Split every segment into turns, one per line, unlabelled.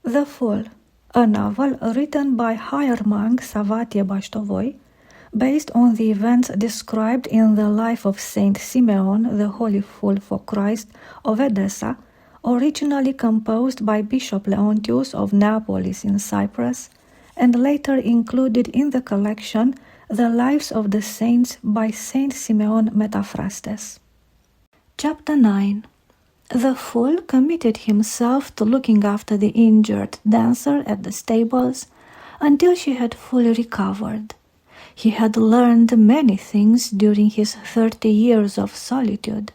The Fool, a novel written by hiermonk Savatie Bastovoi, based on the events described in the life of Saint Simeon, the Holy Fool for Christ of Edessa, originally composed by Bishop Leontius of Neapolis in Cyprus, and later included in the collection The Lives of the Saints by Saint Simeon Metaphrastes. Chapter 9. The fool committed himself to looking after the injured dancer at the stables until she had fully recovered. He had learned many things during his 30 years of solitude.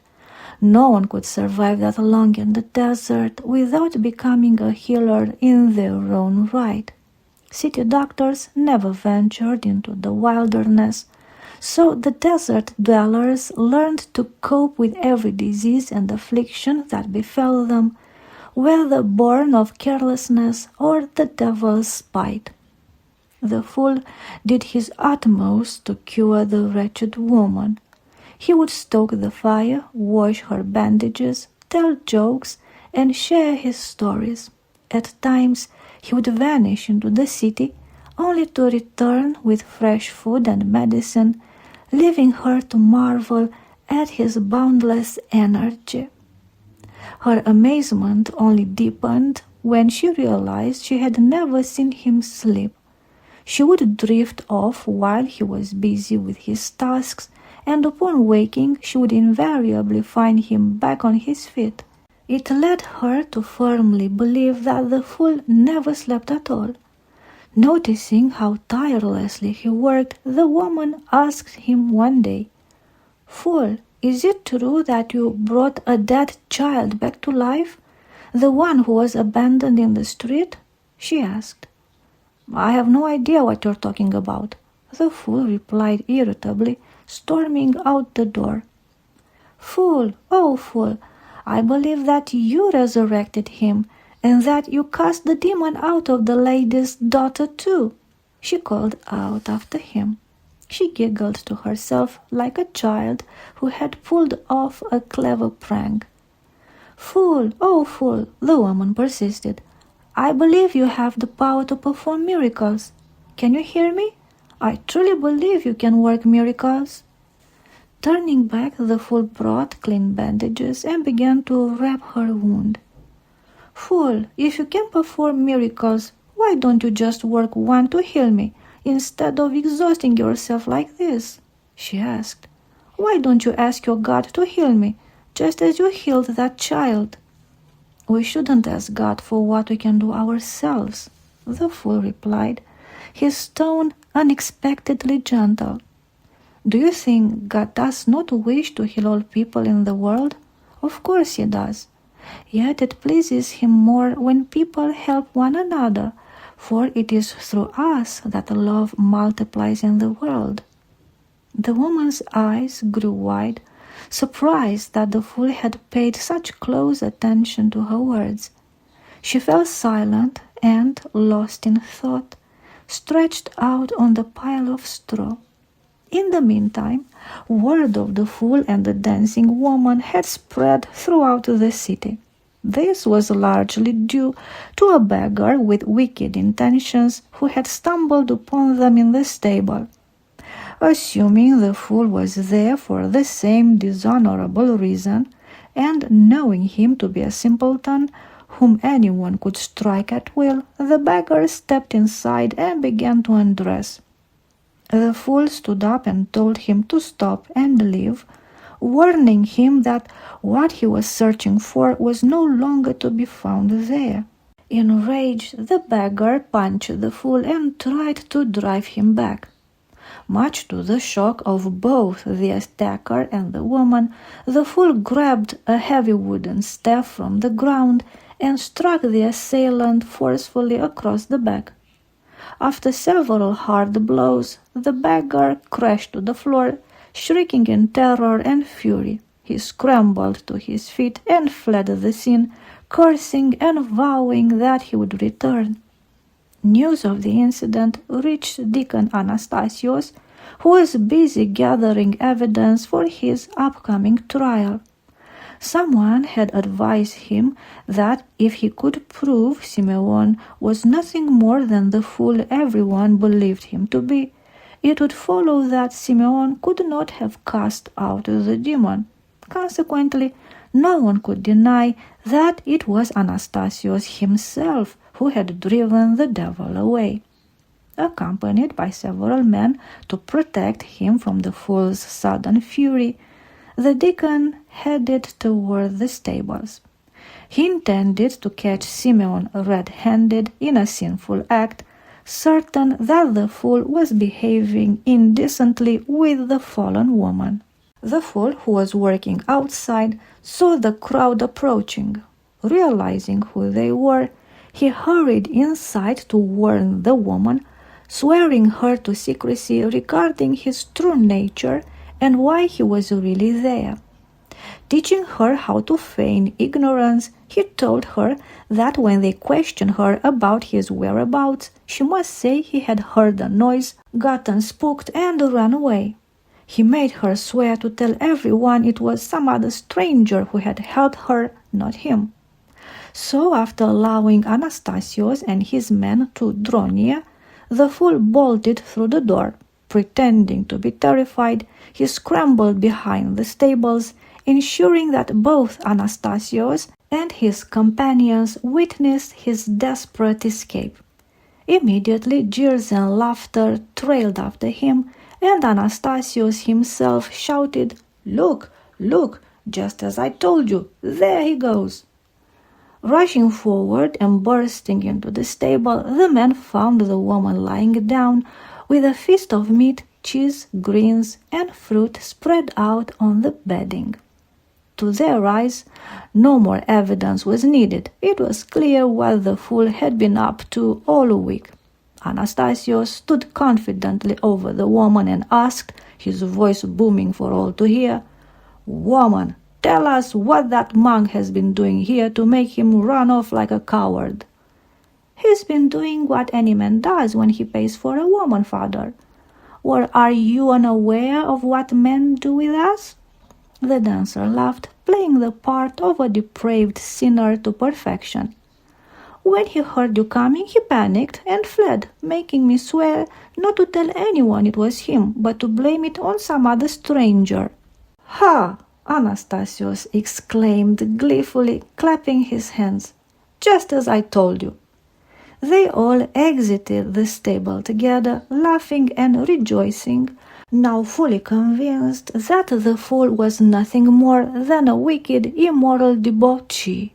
No one could survive that long in the desert without becoming a healer in their own right. City doctors never ventured into the wilderness, so the desert dwellers learned to cope with every disease and affliction that befell them, whether born of carelessness or the devil's spite. The fool did his utmost to cure the wretched woman. He would stoke the fire, wash her bandages, tell jokes, and share his stories. At times he would vanish into the city, only to return with fresh food and medicine, leaving her to marvel at his boundless energy. Her amazement only deepened when she realized she had never seen him sleep. She would drift off while he was busy with his tasks, and upon waking she would invariably find him back on his feet. It led her to firmly believe that the fool never slept at all. Noticing how tirelessly he worked, the woman asked him one day, "Fool, is it true that you brought a dead child back to life? The one who was abandoned in the street?" she asked. "I have no idea what you're talking about," the fool replied irritably, storming out the door. "Fool, oh fool, I believe that you resurrected him, and that you cast the demon out of the lady's daughter too," she called out after him. She giggled to herself like a child who had pulled off a clever prank. "Fool, oh fool," the woman persisted, "I believe you have the power to perform miracles. Can you hear me? I truly believe you can work miracles." Turning back, the fool brought clean bandages and began to wrap her wound. "Fool, if you can perform miracles, why don't you just work one to heal me, instead of exhausting yourself like this?" she asked. "Why don't you ask your God to heal me, just as you healed that child?" "We shouldn't ask God for what we can do ourselves," the fool replied, his tone unexpectedly gentle. "Do you think God does not wish to heal all people in the world? Of course he does. Yet it pleases him more when people help one another, for it is through us that love multiplies in the world." The woman's eyes grew wide, surprised that the fool had paid such close attention to her words. She fell silent and, lost in thought, stretched out on the pile of straw. In the meantime, word of the fool and the dancing woman had spread throughout the city. This was largely due to a beggar with wicked intentions who had stumbled upon them in the stable. Assuming the fool was there for the same dishonorable reason, and knowing him to be a simpleton whom anyone could strike at will, the beggar stepped inside and began to undress. The fool stood up and told him to stop and leave, warning him that what he was searching for was no longer to be found there. Enraged, the beggar punched the fool and tried to drive him back. Much to the shock of both the attacker and the woman, the fool grabbed a heavy wooden staff from the ground and struck the assailant forcefully across the back. After several hard blows, the beggar crashed to the floor, shrieking in terror and fury. He scrambled to his feet and fled the scene, cursing and vowing that he would return. News of the incident reached Deacon Anastasios, who was busy gathering evidence for his upcoming trial. Someone had advised him that if he could prove Simeon was nothing more than the fool everyone believed him to be, it would follow that Simeon could not have cast out the demon. Consequently, no one could deny that it was Anastasios himself who had driven the devil away. Accompanied by several men to protect him from the fool's sudden fury, the deacon headed toward the stables. He intended to catch Simeon red-handed in a sinful act, certain that the fool was behaving indecently with the fallen woman. The fool, who was working outside, saw the crowd approaching. Realizing who they were, he hurried inside to warn the woman, swearing her to secrecy regarding his true nature and why he was really there. Teaching her how to feign ignorance, he told her that when they questioned her about his whereabouts, she must say he had heard a noise, gotten spooked, and run away. He made her swear to tell everyone it was some other stranger who had helped her, not him. So, after allowing Anastasios and his men to draw near, the fool bolted through the door. Pretending to be terrified, he scrambled behind the stables, ensuring that both Anastasios and his companions witnessed his desperate escape. Immediately, jeers and laughter trailed after him, and Anastasios himself shouted, "Look, look, just as I told you, there he goes!" Rushing forward and bursting into the stable, the men found the woman lying down with a feast of meat, cheese, greens, and fruit spread out on the bedding. To their eyes, no more evidence was needed. It was clear what the fool had been up to all week. Anastasios stood confidently over the woman and asked, his voice booming for all to hear, "Woman, tell us what that monk has been doing here to make him run off like a coward." "He's been doing what any man does when he pays for a woman, Father." "Or are you unaware of what men do with us?" The dancer laughed, playing the part of a depraved sinner to perfection. "When he heard you coming, he panicked and fled, making me swear not to tell anyone it was him, but to blame it on some other stranger." "Ha!" Anastasios exclaimed gleefully, clapping his hands. "Just as I told you." They all exited the stable together, laughing and rejoicing, now fully convinced that the fool was nothing more than a wicked, immoral debauchee.